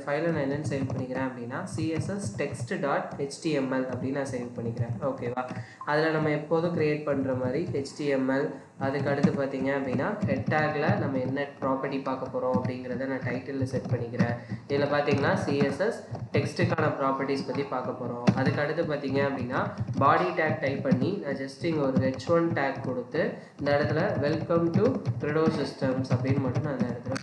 ஃபைலை நான் என்னென்னு சேவ் பண்ணிக்கிறேன் அப்படின்னா css text.html அப்படின்னு நான் சேவ் பண்ணிக்கிறேன். ஓகேவா? அதில் நம்ம எப்போதும் க்ரியேட் பண்ணுற மாதிரி HTML, அதுக்கு அடுத்து பார்த்தீங்க அப்படின்னா ஹெட் டேக்கில் நம்ம என்ன ப்ராப்பர்ட்டி பார்க்க போகிறோம் அப்படிங்கிறத நான் டைட்டிலில் செட் பண்ணிக்கிறேன். இதில் பார்த்தீங்கன்னா CSS டெக்ஸ்ட்டுக்கான ப்ராப்பர்ட்டிஸ் பற்றி பார்க்க போகிறோம். அதுக்கு அடுத்து பார்த்தீங்க அப்படின்னா பாடி டேக் டைப் பண்ணி நான் ஜஸ்ட் இங்கே ஒரு h1 டேக் கொடுத்து இந்த இடத்துல வெல்கம் டு கிரெடோ சிஸ்டம்ஸ் அப்படின்னு மட்டும் நான் இந்த இடத்துல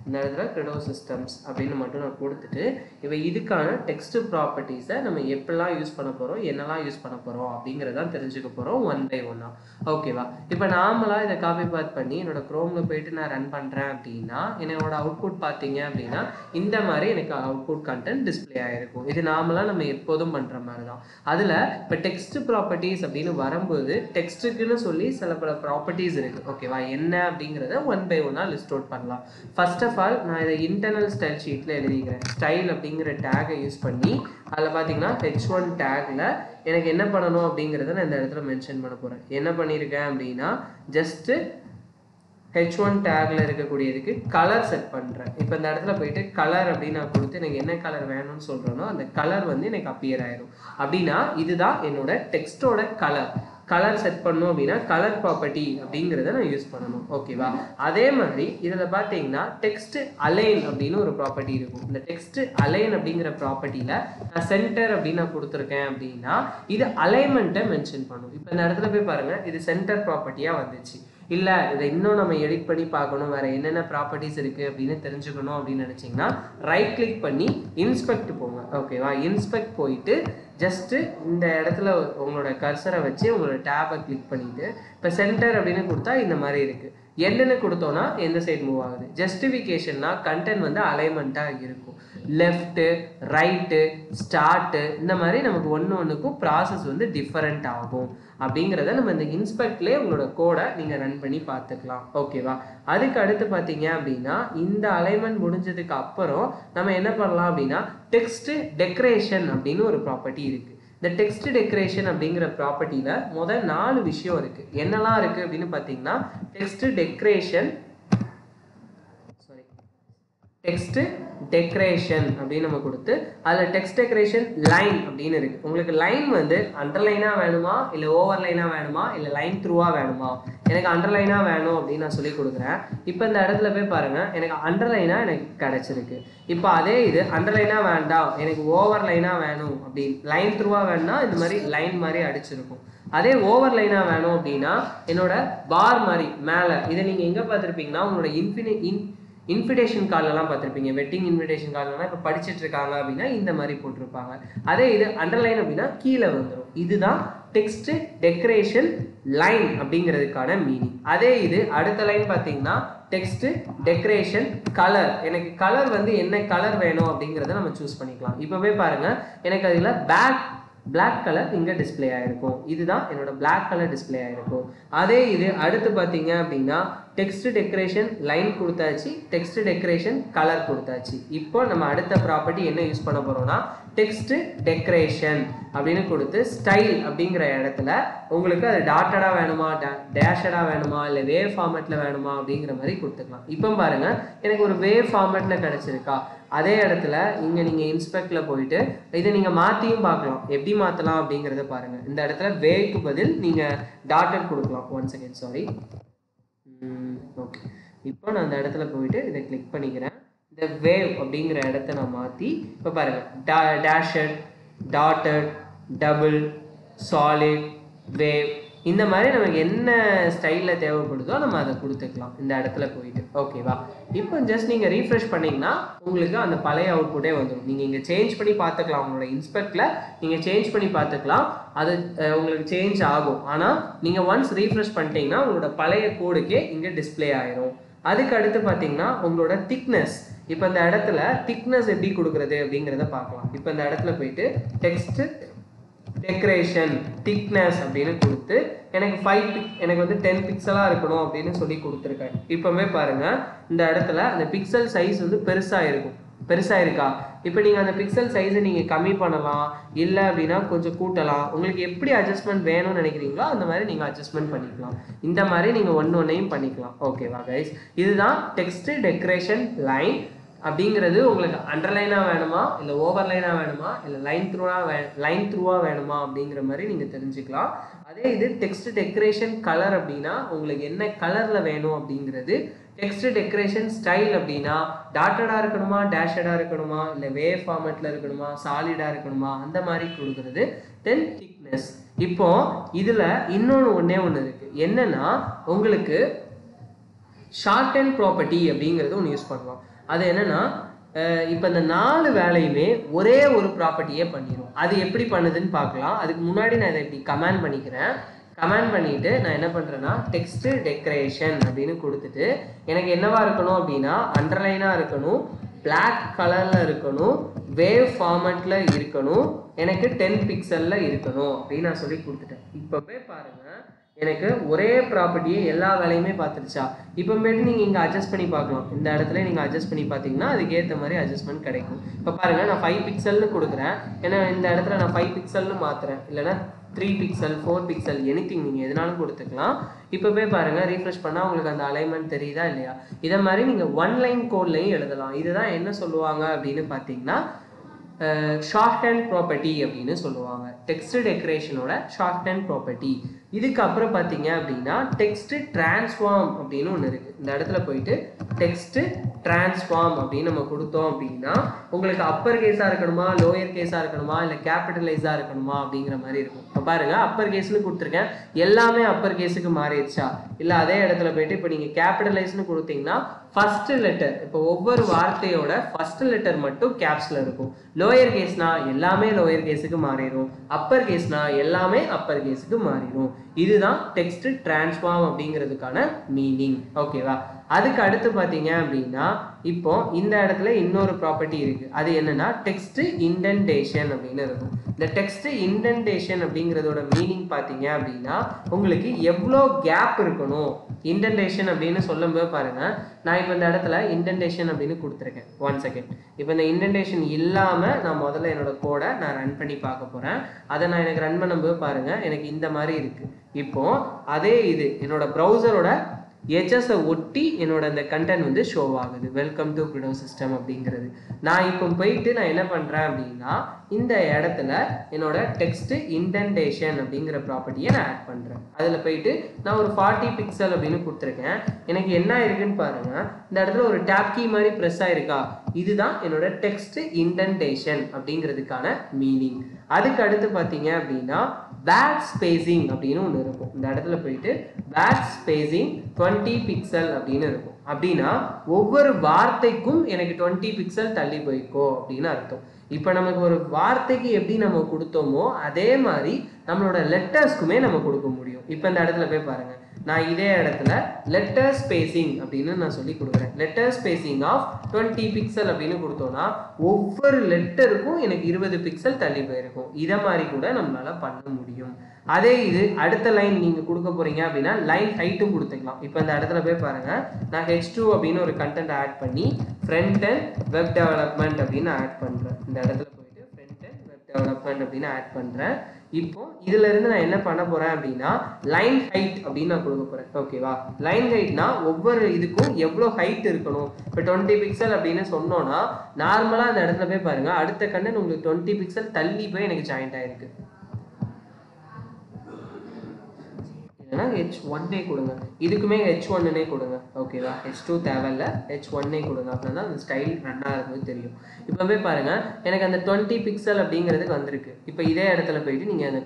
இந்த இடத்துல கிரெடோ சிஸ்டம்ஸ் அப்படின்னு மட்டும் நான் கொடுத்துட்டு இப்போ இதுக்கான டெக்ஸ்ட் ப்ராப்பர்ட்டிஸை நம்ம எப்படிலாம் யூஸ் பண்ண போகிறோம், என்னெல்லாம் யூஸ் பண்ண போகிறோம் அப்படிங்கிறதான் தெரிஞ்சுக்க போகிறோம் ஒன் பை ஒன்னாக. ஓகேவா? இப்போ நார்மலாக இதை காப்பி பாத் பண்ணி என்னோட க்ரோமில் போயிட்டு நான் ரன் பண்ணுறேன் அப்படின்னா என்னோட அவுட்புட் பார்த்தீங்க அப்படின்னா இந்த மாதிரி எனக்கு அவுட்புட் கண்டென்ட் டிஸ்பிளே ஆகிருக்கும். இது நார்மலாக நம்ம எப்போதும் பண்ணுற மாதிரி தான். அதில் இப்போ டெக்ஸ்ட் ப்ராப்பர்ட்டிஸ் அப்படின்னு வரும்போது டெக்ஸ்ட்டுக்குன்னு சொல்லி சில பல ப்ராப்பர்ட்டிஸ் இருக்குது. ஓகேவா? என்ன அப்படிங்கிறத ஒன் பை ஒன்னாக லிஸ்ட் அவுட் பண்ணலாம். ஃபர்ஸ்ட் ஆஃப் ஆல் நான் இதை இன்டர்னல் ஸ்டைல் ஷீட்டில் எழுதிக்கிறேன். ஸ்டைல் அப்படிங்கிற டேகை யூஸ் பண்ணி அதில் பார்த்தீங்கன்னா h1 டேக்கில் எனக்கு என்ன பண்ணணும் அப்படிங்கிறத நான் இந்த இடத்துல மென்ஷன் பண்ண போகிறேன். என்ன பண்ணியிருக்கேன் அப்படின்னா ஜஸ்ட்டு h1 டேக்கில் இருக்கக்கூடியதுக்கு கலர் செட் பண்ணுறேன். இப்போ இந்த இடத்துல போயிட்டு கலர் அப்படின்னு நான் கொடுத்து எனக்கு என்ன கலர் வேணும்னு சொல்கிறேனோ அந்த கலர் வந்து எனக்கு அப்பியர் ஆயிடும். அப்படின்னா இதுதான் என்னோட டெக்ஸ்டோட கலர் செட் பண்ணோம் அப்படின்னா கலர் ப்ராப்பர்ட்டி அப்படிங்கிறத நான் யூஸ் பண்ணணும். ஓகேவா? அதே மாதிரி இதில் பார்த்தீங்கன்னா டெக்ஸ்ட் அலைன் அப்படின்னு ஒரு ப்ராப்பர்ட்டி இருக்கும். இந்த டெக்ஸ்ட் அலைன் அப்படிங்கிற ப்ராப்பர்ட்டியில் நான் சென்டர் அப்படின்னு நான் கொடுத்துருக்கேன் அப்படின்னா இது அலைன்மெண்ட்டை மென்ஷன் பண்ணும். இப்போ இந்த இடத்துல போய் பாருங்கள், இது சென்டர் ப்ராப்பர்ட்டியாக வந்துச்சு. இல்லை இதை இன்னும் நம்ம எடிட் பண்ணி பார்க்கணும், வேறு என்னென்ன ப்ராப்பர்ட்டிஸ் இருக்குது அப்படின்னு தெரிஞ்சுக்கணும் அப்படின்னு நினச்சிங்கன்னா ரைட் கிளிக் பண்ணி இன்ஸ்பெக்ட் போங்க. ஓகேவா? இன்ஸ்பெக்ட் போயிட்டு ஜஸ்ட்டு இந்த இடத்துல உங்களோட கர்சரை வச்சு உங்களோட டேபை கிளிக் பண்ணிவிட்டு இப்போ சென்டர் அப்படின்னு கொடுத்தா இந்த மாதிரி இருக்குது. என்னென்னு கொடுத்தோன்னா எந்த சைடு மூவ் ஆகுது. ஜஸ்டிஃபிகேஷன்னா கண்டென்ட் வந்து அலைன்மெண்ட்டாக இருக்கும். லெஃப்ட்டு, ரைட்டு, ஸ்டார்ட்டு இந்த மாதிரி நமக்கு ஒன்றுக்கும் ப்ராசஸ் வந்து டிஃபரெண்ட் ஆகும். அப்படிங்கிறத நம்ம இந்த இன்ஸ்பெக்ட்லேயே உங்களோட கோடை நீங்கள் ரன் பண்ணி பார்த்துக்கலாம். ஓகேவா? அதுக்கு அடுத்து பார்த்தீங்க அப்படின்னா இந்த அலைன்மெண்ட் முடிஞ்சதுக்கு அப்புறம் நம்ம என்ன பண்ணலாம் அப்படின்னா டெக்ஸ்ட் டெக்கரேஷன் அப்படின்னு ஒரு ப்ராப்பர்ட்டி இருக்குது. இந்த டெக்ஸ்ட் டெக்கரேஷன் அப்படிங்கிற ப்ராப்பர்ட்டியில் முதல் 4 விஷயம் இருக்குது. என்னெல்லாம் இருக்குது அப்படின்னு பார்த்தீங்கன்னா டெக்ஸ்ட் டெக்கரேஷன் அப்படின்னு நம்ம கொடுத்து அதில் டெக்ஸ்ட் டெக்கரேஷன் லைன் அப்படின்னு இருக்குது. உங்களுக்கு லைன் வந்து அண்டர்லைனாக வேணுமா, இல்லை ஓவர்லைனாக வேணுமா, இல்லை லைன் த்ரூவாக வேணுமா? எனக்கு அண்டர்லைனாக வேணும் அப்படின்னு நான் சொல்லி கொடுக்குறேன். இப்போ இந்த இடத்துல போய் பாருங்கள், எனக்கு அண்டர்லைனாக எனக்கு கிடச்சிருக்கு. இப்போ அதே இது அண்டர்லைனாக வேண்டாம், எனக்கு ஓவர்லைனாக வேணும் அப்படின்னு லைன் த்ரூவாக வேணும்னா இந்த மாதிரி லைன் மாதிரி அடிச்சிருக்கும். அதே ஓவர் லைனாக வேணும் அப்படின்னா என்னோட பார் மாதிரி மேலே இதை நீங்கள் எங்கே பார்த்துருப்பீங்கன்னா உங்களோட இன்விடேஷன் கார்டெலாம் பார்த்துருப்பீங்க. வெட்டிங் இன்விடேஷன் கார்டெலாம் இப்போ படிச்சுட்டு இருக்காங்க அப்படின்னா இந்த மாதிரி போட்டிருப்பாங்க. அதே இது அண்டர்லைன் அப்படின்னா கீழே வந்துடும். இதுதான் டெக்ஸ்ட் டெக்கரேஷன் லைன் அப்படிங்கிறதுக்கான மீனிங். அதே இது அடுத்த லைன் பார்த்தீங்கன்னா டெக்ஸ்ட் டெக்கரேஷன் கலர். எனக்கு கலர் வந்து என்ன கலர் வேணும் அப்படிங்கிறத நம்ம சூஸ் பண்ணிக்கலாம். இப்போவே பாருங்கள், எனக்கு அதில் பிளாக் கலர் இங்கே டிஸ்பிளே ஆகிருக்கும். இதுதான் என்னோட பிளாக் கலர் டிஸ்பிளே ஆகிருக்கும். அதே இது அடுத்து பார்த்தீங்க அப்படின்னா டெக்ஸ்ட் டெக்கரேஷன் லைன் கொடுத்தாச்சு, டெக்ஸ்ட் டெக்கரேஷன் கலர் கொடுத்தாச்சு. இப்போ நம்ம அடுத்த ப்ராப்பர்ட்டி என்ன யூஸ் பண்ண போகிறோம்னா டெக்ஸ்ட் டெக்கரேஷன் அப்படின்னு கொடுத்து ஸ்டைல் அப்படிங்கிற இடத்துல உங்களுக்கு அது டாட்டடாக வேணுமா, டேஷடாக வேணுமா, இல்லை வேவ் ஃபார்மேட்டில் வேணுமா அப்படிங்கிற மாதிரி கொடுத்துக்கலாம். இப்போ பாருங்கள், எனக்கு ஒரு வேவ் ஃபார்மேட்டில் கிடச்சிருக்கா. அதே இடத்துல இங்கே நீங்கள் இன்ஸ்பெக்டில் போயிட்டு இதை நீங்கள் மாற்றியும் பார்க்கலாம். எப்படி மாற்றலாம் அப்படிங்கிறத பாருங்கள். இந்த இடத்துல வேவ்க்கு பதில் நீங்கள் டாட்டட் கொடுக்கலாம். 1 செகண்ட், சாரி. ஓகே, இப்போ நான் அந்த இடத்துல போயிட்டு இதை கிளிக் பண்ணிக்கிறேன். இந்த வேவ் அப்படிங்கிற இடத்த நான் மாற்றி இப்போ பாருங்கள், டேஷட், டாட்டட், டபுள், சாலிட், வேவ் இந்த மாதிரி நமக்கு என்ன ஸ்டைலில் தேவைப்படுதோ நம்ம அதை கொடுத்துக்கலாம் இந்த இடத்துல போயிட்டு. ஓகேவா? இப்போ ஜஸ்ட் நீங்கள் ரீஃப்ரெஷ் பண்ணிங்கன்னா உங்களுக்கு அந்த பழைய அவுட்புட்டே வந்துடும். நீங்கள் இங்கே சேஞ்ச் பண்ணி பார்த்துக்கலாம். உங்களோட இன்ஸ்பெக்டில் நீங்கள் சேஞ்ச் பண்ணி பார்த்துக்கலாம். அது உங்களுக்கு சேஞ்ச் ஆகும். ஆனால் நீங்கள் ஒன்ஸ் ரீஃப்ரெஷ் பண்ணிட்டீங்கன்னா உங்களோட பழைய கோடுக்கே இங்கே டிஸ்பிளே ஆயிரும். அதுக்கு அடுத்து பார்த்தீங்கன்னா உங்களோட திக்னஸ். இப்போ இந்த இடத்துல திக்னஸ் எப்படி கொடுக்குறது அப்படிங்கிறத பார்க்கலாம். இப்போ இந்த இடத்துல போயிட்டு டெக்ஸ்ட் டெக்கரேஷன் திக்னஸ் அப்படின்னு கொடுத்து எனக்கு வந்து 10 பிக்சலாக இருக்கணும் அப்படின்னு சொல்லி கொடுத்துருக்கேன். இப்போவே பாருங்கள், இந்த இடத்துல அந்த பிக்சல் சைஸ் வந்து பெருசாக இருக்கா. இப்போ நீங்கள் அந்த பிக்சல் சைஸை நீங்கள் கம்மி பண்ணலாம், இல்லை அப்படின்னா கொஞ்சம் கூட்டலாம். உங்களுக்கு எப்படி அட்ஜஸ்ட்மெண்ட் வேணும்னு நினைக்கிறீங்களோ அந்த மாதிரி நீங்கள் அட்ஜஸ்ட்மெண்ட் பண்ணிக்கலாம். இந்த மாதிரி நீங்கள் ஒன்றையும் பண்ணிக்கலாம். ஓகேவா கைஸ்? இதுதான் டெக்ஸ்ட் டெக்கரேஷன் லைன் அப்படிங்கிறது உங்களுக்கு அண்டர்லைனாக வேணுமா, இல்லை ஓவர்லைனாக வேணுமா, இல்லை லைன் த்ரூவாக வேணுமா அப்படிங்கிற மாதிரி நீங்கள் தெரிஞ்சுக்கலாம். அதே இது டெக்ஸ்ட் டெக்கரேஷன் கலர் அப்படின்னா உங்களுக்கு என்ன கலரில் வேணும் அப்படிங்கிறது. டெக்ஸ்ட் டெக்கரேஷன் ஸ்டைல் அப்படின்னா டாட்டடாக இருக்கணுமா, டேஷடாக இருக்கணுமா, இல்லை வேவ் ஃபார்மேட்டில் இருக்கணுமா, சாலிடாக இருக்கணுமா, அந்த மாதிரி கொடுக்குறது. தென் திக்னஸ். இப்போ இதில் இன்னொன்று ஒன்று இருக்குது. என்னன்னா உங்களுக்கு ஷார்ட் அண்ட் ப்ராப்பர்ட்டி அப்படிங்கிறது ஒன்று யூஸ் பண்ணுவோம். அது என்னன்னா இப்போ இந்த 4 வேலையுமே ஒரே ஒரு ப்ராப்பர்ட்டியே பண்ணிடும். அது எப்படி பண்ணுதுன்னு பார்க்கலாம். அதுக்கு முன்னாடி நான் இதை இப்படி கமெண்ட் பண்ணிக்கிறேன். கமெண்ட் பண்ணிட்டு நான் என்ன பண்ணுறேன்னா டெக்ஸ்ட் டெக்கரேஷன் அப்படின்னு கொடுத்துட்டு எனக்கு என்னவா இருக்கணும் அப்படின்னா அண்டர்லைனாக இருக்கணும், பிளாக் கலரில் இருக்கணும், வேவ் ஃபார்மேட்டில் இருக்கணும், எனக்கு 10 பிக்சலில் இருக்கணும் அப்படின்னு நான் சொல்லி கொடுத்துட்டேன். இப்போவே பாருங்கள் எனக்கு ஒரே ப்ராப்பர்ட்டியே எல்லா வேலையுமே பார்த்துருச்சா. இப்போ போய்ட்டு நீங்கள் இங்கே அட்ஜஸ்ட் பண்ணி பார்க்கலாம். இந்த இடத்துல நீங்கள் அட்ஜஸ்ட் பண்ணி பார்த்தீங்கன்னா அதுக்கேற்ற மாதிரி அட்ஜஸ்ட்மெண்ட் கிடைக்கும். இப்போ பாருங்கள் நான் 5 பிக்சல்னு கொடுக்குறேன். ஏன்னா இந்த இடத்துல நான் 5 பிக்சல்னு மாற்றுறேன், இல்லைனா 3 பிக்சல் 4 பிக்சல் எனிதிங் நீங்கள் எதுனாலும் கொடுத்துக்கலாம். இப்போ போய் பாருங்கள் ரீஃப்ரெஷ் பண்ணால் உங்களுக்கு அந்த அலைன்மெண்ட் தெரியுதா இல்லையா. இதை மாதிரி நீங்கள் 1 லைன் கோட்லையும் எழுதலாம். இதுதான் என்ன சொல்லுவாங்க அப்படின்னு பார்த்தீங்கன்னா ஷார்ட் ஹேண்ட் ப்ராப்பர்ட்டி அப்படின்னு சொல்லுவாங்க. டெக்ஸ்ட் டெக்கரேஷனோட ஷார்ட் ஹேண்ட் ப்ராப்பர்ட்டி. இதுக்கப்புறம் பார்த்தீங்க அப்படின்னா டெக்ஸ்ட் டிரான்ஸ்ஃபார்ம் அப்படின்னு ஒன்று இருக்குது. இந்த இடத்துல போயிட்டு டெக்ஸ்ட் டிரான்ஸ்ஃபார்ம் அப்படின்னு நம்ம கொடுத்தோம் அப்படின்னா உங்களுக்கு அப்பர் கேஸாக இருக்கணுமா, லோயர் கேஸாக இருக்கணுமா, இல்லை கேபிட்டலைஸாக இருக்கணுமா அப்படிங்கிற மாதிரி இருக்கும். இப்போ பாருங்கள் அப்பர் கேஸ்னு கொடுத்துருக்கேன், எல்லாமே அப்பர் கேஸுக்கு மாறிடுச்சா. இல்லை அதே இடத்துல போயிட்டு இப்போ நீங்கள் கேபிட்டலைஸ்னு கொடுத்தீங்கன்னா ஃபர்ஸ்ட் லெட்டர், இப்போ ஒவ்வொரு வார்த்தையோட ஃபர்ஸ்ட் லெட்டர் மட்டும் கேப்ஸில் இருக்கும். லோயர் கேஸ்னா எல்லாமே லோயர் கேஸுக்கு மாறிடும், அப்பர் கேஸ்னா எல்லாமே அப்பர் கேஸுக்கு மாறிடும். இதுதான் டெக்ஸ்ட் டிரான்ஸ்ஃபார்ம் அப்படிங்கிறதுக்கான மீனிங். ஓகேவா. அதுக்கு அடுத்து பார்த்தீங்க அப்படின்னா இப்போ இந்த இடத்துல இன்னொரு ப்ராப்பர்ட்டி இருக்குது. அது என்னன்னா டெக்ஸ்ட் இண்டென்டேஷன் அப்படின்னு இருக்கும். இந்த டெக்ஸ்ட் இண்டென்டேஷன் அப்படிங்கிறதோட மீனிங் பார்த்தீங்க அப்படின்னா உங்களுக்கு எவ்வளோ கேப் இருக்கணும். இண்டென்டேஷன் அப்படின்னு சொல்லும்போது பாருங்க நான் இப்போ இந்த இடத்துல இண்டென்டேஷன் அப்படின்னு கொடுத்துருக்கேன். 1 செகண்ட். இப்போ இந்த இண்டென்டேஷன் இல்லாமல் நான் முதல்ல என்னோட கோடை நான் ரன் பண்ணி பார்க்க போகிறேன். அதை நான் எனக்கு ரன் பண்ணும்போது பாருங்க எனக்கு இந்த மாதிரி இருக்கு. இப்போ அதே இது என்னோட ப்ரௌசரோட எச்எஸை ஒட்டி என்னோட அந்த கண்டென்ட் வந்து ஷோ ஆகுது. வெல்கம் டு க்ரிடோ சிஸ்டம் அப்படிங்கிறது. நான் இப்போ போயிட்டு நான் என்ன பண்ணுறேன் அப்படின்னா இந்த இடத்துல என்னோட டெக்ஸ்ட் இண்டென்டேஷன் அப்படிங்கிற ப்ராப்பர்ட்டியை நான் ஆட் பண்ணுறேன். அதில் போயிட்டு நான் ஒரு 40 பிக்சல் அப்படின்னு கொடுத்துருக்கேன். எனக்கு என்ன இருக்குன்னு பாருங்க, இந்த இடத்துல ஒரு டேப் கீ மாதிரி ப்ரெஸ் ஆயிருக்கா. இதுதான் என்னோட டெக்ஸ்ட் இண்டென்டேஷன் அப்படிங்கிறதுக்கான மீனிங். அதுக்கு அடுத்து பார்த்தீங்க அப்படின்னா பேக் ஸ்பேசிங் அப்படின்னு ஒன்று இருக்கும். இந்த இடத்துல போயிட்டு பேக் ஸ்பேசிங் 20 பிக்சல் அப்படின்னு இருக்கும். அப்படின்னா ஒவ்வொரு வார்த்தைக்கும் எனக்கு 20 பிக்சல் தள்ளி போய்க்கோ அப்படின்னு அர்த்தம். இப்போ நமக்கு ஒரு வார்த்தைக்கு எப்படி நம்ம கொடுத்தோமோ அதே மாதிரி நம்மளோட லெட்டர்ஸ்க்குமே நம்ம கொடுக்க முடியும். இப்போ இந்த இடத்துல போய் பாருங்க, நான் இதே இடத்துல லெட்டர் ஸ்பேசிங் அப்படின்னு நான் சொல்லி கொடுக்குறேன். லெட்டர் ஸ்பேசிங் ஆஃப் 20 பிக்சல் அப்படின்னு கொடுத்தோம்னா ஒவ்வொரு லெட்டருக்கும் எனக்கு 20 பிக்சல் தள்ளி போயிருக்கும். இதை மாதிரி கூட நம்மளால பண்ண முடியும். அதே இது அடுத்த லைன் நீங்கள் கொடுக்க போறீங்க அப்படின்னா லைன் ஹைட்டும் கொடுத்துக்கலாம். இப்போ இந்த இடத்துல போய் பாருங்க, நான் H2 அப்படின்னு ஒரு கண்டென்ட் ஆட் பண்ணி ஃப்ரண்ட் அண்ட் வெப் டெவலப்மெண்ட் அப்படின்னு ஆட் பண்ணுறேன். இந்த இடத்துல போயிட்டு ஃப்ரண்ட் அண்ட் வெப் டெவலப்மெண்ட் அப்படின்னு ஆட் பண்ணுறேன். இப்போ இதுல இருந்து நான் என்ன பண்ண போறேன் அப்படின்னா லைன் ஹைட் அப்படின்னு நான் கொடுக்க போறேன். ஓகேவா. லைன் ஹைட்னா ஒவ்வொரு இதுக்கும் எவ்வளோ ஹைட் இருக்கணும். இப்போ 20 பிக்சல் அப்படின்னு சொன்னோம்னா நார்மலா அந்த இடத்துல போய் பாருங்க அடுத்த கண்டென்ட் உங்களுக்கு 20 பிக்சல் தள்ளி போய் எனக்கு ஜாயிண்ட் ஆயிருக்கு. இல்லைன்னா H1 கொடுங்க, இதுக்குமே H1 கொடுங்க. ஓகேவா. H2 தேவையில்ல, H1 கொடுங்க. அப்படின்னா அந்த ஸ்டைல் ரன்னாக இருக்கும்போது தெரியும். இப்போ போய் பாருங்க எனக்கு அந்த 20 பிக்சல் அப்படிங்கிறதுக்கு வந்திருக்கு. இப்போ இதே இடத்துல போயிட்டு நீங்கள் அந்த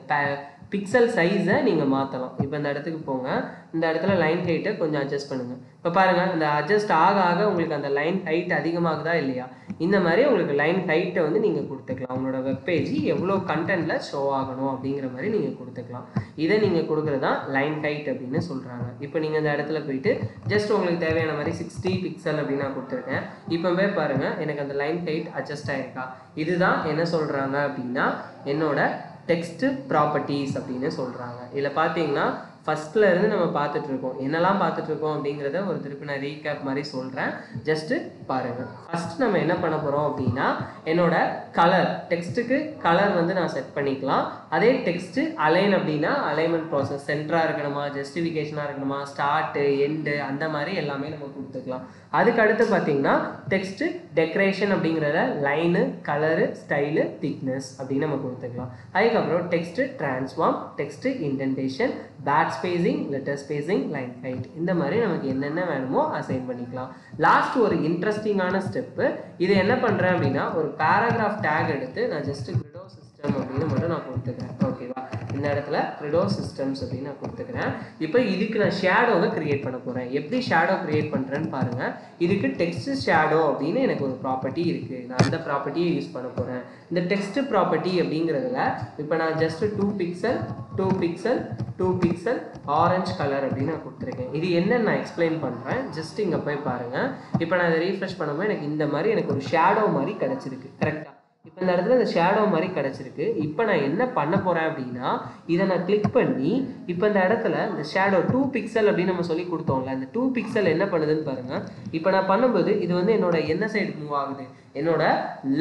பிக்சல் சைஸை நீங்கள் மாற்றலாம். இப்போ இந்த இடத்துக்கு போங்க, இந்த இடத்துல லைன் ஹைட்டை கொஞ்சம் அட்ஜஸ்ட் பண்ணுங்கள். இப்போ பாருங்கள் இந்த அட்ஜஸ்ட் ஆக ஆக உங்களுக்கு அந்த லைன் ஹைட் அதிகமாகுதா இல்லையா. இந்த மாதிரி உங்களுக்கு லைன் ஹைட்டை வந்து நீங்கள் கொடுத்துக்கலாம். உங்களோட வெப்பேஜ் எவ்வளோ கண்டென்ட்டில் ஷோ ஆகணும் அப்படிங்கிற மாதிரி நீங்கள் கொடுத்துக்கலாம். இதை நீங்கள் கொடுக்குறது தான் லைன் ஹைட் அப்படின்னு சொல்கிறாங்க. இப்போ நீங்கள் இந்த இடத்துல போயிட்டு ஜஸ்ட் உங்களுக்கு தேவையான மாதிரி 60 பிக்சல் அப்படின்னு நான் கொடுத்துருக்கேன். இப்போ போய் பாருங்கள் எனக்கு அந்த லைன் ஹைட் அட்ஜஸ்ட் ஆகிருக்கா. இதுதான் என்ன சொல்கிறாங்க அப்படின்னா என்னோட டெக்ஸ்ட் ப்ராப்பர்ட்டிஸ் அப்படின்னு சொல்கிறாங்க. இதில் பார்த்தீங்கன்னா ஃபஸ்ட்டில் இருந்து நம்ம பார்த்துட்ருக்கோம். என்னெல்லாம் பார்த்துட்ருக்கோம் அப்படிங்கிறத ஒரு திருப்பி நான் ரீகேப் மாதிரி சொல்கிறேன், ஜஸ்ட்டு பாருங்கள். ஃபஸ்ட் நம்ம என்ன பண்ண போகிறோம் அப்படின்னா என்னோட கலர், டெக்ஸ்ட்டுக்கு கலர் வந்து நான் செட் பண்ணிக்கலாம். அதே டெக்ஸ்ட்டு அலைன் அப்படின்னா அலைன்மெண்ட் ப்ராசஸ் சென்டராக இருக்கணுமா, ஜஸ்டிஃபிகேஷனாக இருக்கணுமா, ஸ்டார்ட்டு எண்டு அந்த மாதிரி எல்லாமே நம்ம கொடுத்துக்கலாம். அதுக்கு அடுத்து பார்த்தீங்கன்னா டெக்ஸ்ட் டெக்கரேஷன் அப்படிங்கிறத லைனு கலரு ஸ்டைலு திக்னஸ் அப்படின்னு நம்ம கொடுத்துக்கலாம். அதுக்கப்புறம் text transform, text indentation, pad spacing, letter spacing, line height, இந்த மாதிரி நமக்கு என்னென்ன வேணுமோ அசைன் பண்ணிக்கலாம். லாஸ்ட் ஒரு இன்ட்ரெஸ்டிங்கான ஸ்டெப்பு, இது என்ன பண்ணுறேன் அப்படின்னா ஒரு பேராகிராஃப் டேக் எடுத்து நான் ஜஸ்ட் கிரிடோ சிஸ்டம் அப்படின்னு மட்டும் நான் கொடுத்துக்கிறேன். ஓகேவா, இந்த இடத்துல கிரிடோ சிஸ்டம்ஸ் அப்படின்னு நான் கொடுத்துக்கிறேன். இப்போ இதுக்கு நான் ஷேடோவை கிரியேட் பண்ண போகிறேன். எப்படி ஷேடோ கிரியேட் பண்ணுறேன்னு பாருங்கள். இதுக்கு டெக்ஸ்ட் ஷேடோ அப்படின்னு எனக்கு ஒரு ப்ராப்பர்ட்டி இருக்குது. நான் அந்த ப்ராப்பர்ட்டியை யூஸ் பண்ண போகிறேன். இந்த டெக்ஸ்ட் ப்ராப்பர்ட்டி அப்படிங்கிறதுல இப்போ நான் just 2 pixel 2 pixel 2 pixel orange colour அப்படின்னு நான் கொடுத்துருக்கேன். இது என்னன்னு நான் எக்ஸ்பிளைன் பண்ணுறேன். ஜஸ்ட் இங்கே போய் பாருங்கள். இப்போ நான் இதை ரீஃப்ரெஷ் பண்ணும்போது எனக்கு இந்த மாதிரி எனக்கு ஒரு ஷேடோ மாதிரி கிடச்சிருக்கு. கரெக்டாக இப்போ இந்த இடத்துல இந்த ஷேடோ மாதிரி கிடச்சிருக்கு. இப்போ நான் என்ன பண்ண போகிறேன் அப்படின்னா இதை நான் கிளிக் பண்ணி இப்போ இந்த இடத்துல இந்த ஷேடோ 2 பிக்சல் அப்படின்னு நம்ம சொல்லி கொடுத்தோம்ல, இந்த 2 பிக்சல் என்ன பண்ணுதுன்னு பாருங்கள். இப்போ நான் பண்ணும்போது இது வந்து என்னோட என்ன சைடு மூவ் ஆகுது, என்னோட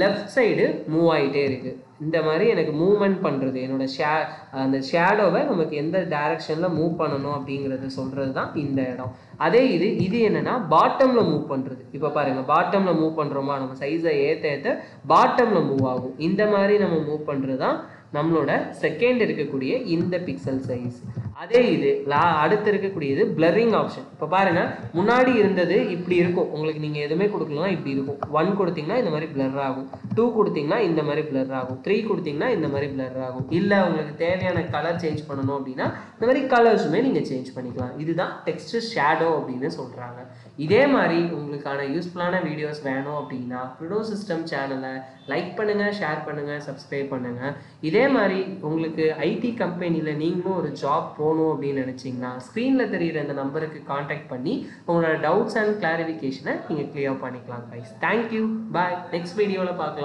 லெஃப்ட் சைடு மூவ் ஆகிட்டே இருக்குது. இந்த மாதிரி எனக்கு மூவ்மெண்ட் பண்ணுறது என்னோட அந்த ஷேடோவை நமக்கு எந்த டைரக்ஷனில் மூவ் பண்ணணும் அப்படிங்கிறத சொல்கிறது தான் இந்த இடம். அதே இது என்னென்னா பாட்டமில் மூவ் பண்ணுறது. இப்போ பாருங்கள், பாட்டமில் மூவ் பண்ணுறோமா, நம்ம சைஸை ஏற்ற பாட்டமில் மூவ் ஆகும். இந்த மாதிரி நம்ம மூவ் பண்ணுறது தான் நம்மளோட செகண்ட் இருக்கக்கூடிய இந்த பிக்சல் சைஸ். அதே இது அடுத்து இருக்கக்கூடியது பிளரிங் ஆப்ஷன். இப்போ பாருங்கள், முன்னாடி இருந்தது இப்படி இருக்கும். உங்களுக்கு நீங்கள் எதுவுமே கொடுக்கலாம், இப்படி இருக்கும். 1 கொடுத்தீங்கன்னா இந்த மாதிரி பிளர் ஆகும், 2 கொடுத்தீங்கன்னா இந்த மாதிரி பிளர் ஆகும், 3 கொடுத்தீங்கன்னா இந்த மாதிரி பிளர் ஆகும். இல்லை உங்களுக்கு தேவையான கலர் சேஞ்ச் பண்ணணும் அப்படின்னா இந்த மாதிரி கலர்ஸுமே நீங்கள் சேஞ்ச் பண்ணிக்கலாம். இதுதான் டெக்ஸ்ட் ஷேடோ அப்படின்னு சொல்கிறாங்க. இதே மாதிரி உங்களுக்கான யூஸ்ஃபுல்லான வீடியோஸ் வேணும் அப்படின்னா கிரிடோ சிஸ்டம் சேனலை லைக் பண்ணுங்கள், ஷேர் பண்ணுங்கள், சப்ஸ்கிரைப் பண்ணுங்கள். இதே மாதிரி உங்களுக்கு ஐடி கம்பெனியில் நீங்களும் ஒரு ஜாப் போகணும் அப்படின்னு நினச்சிங்கன்னா ஸ்க்ரீனில் தெரிகிற இந்த நம்பருக்கு காண்டாக்ட் பண்ணி உங்களோட டவுட்ஸ் அண்ட் கிளாரிஃபிகேஷனை நீங்கள் கிளியர் பண்ணிக்கலாம் கைஸ். தேங்க்யூ, பாய். நெக்ஸ்ட் வீடியோவில் பார்க்கலாம்.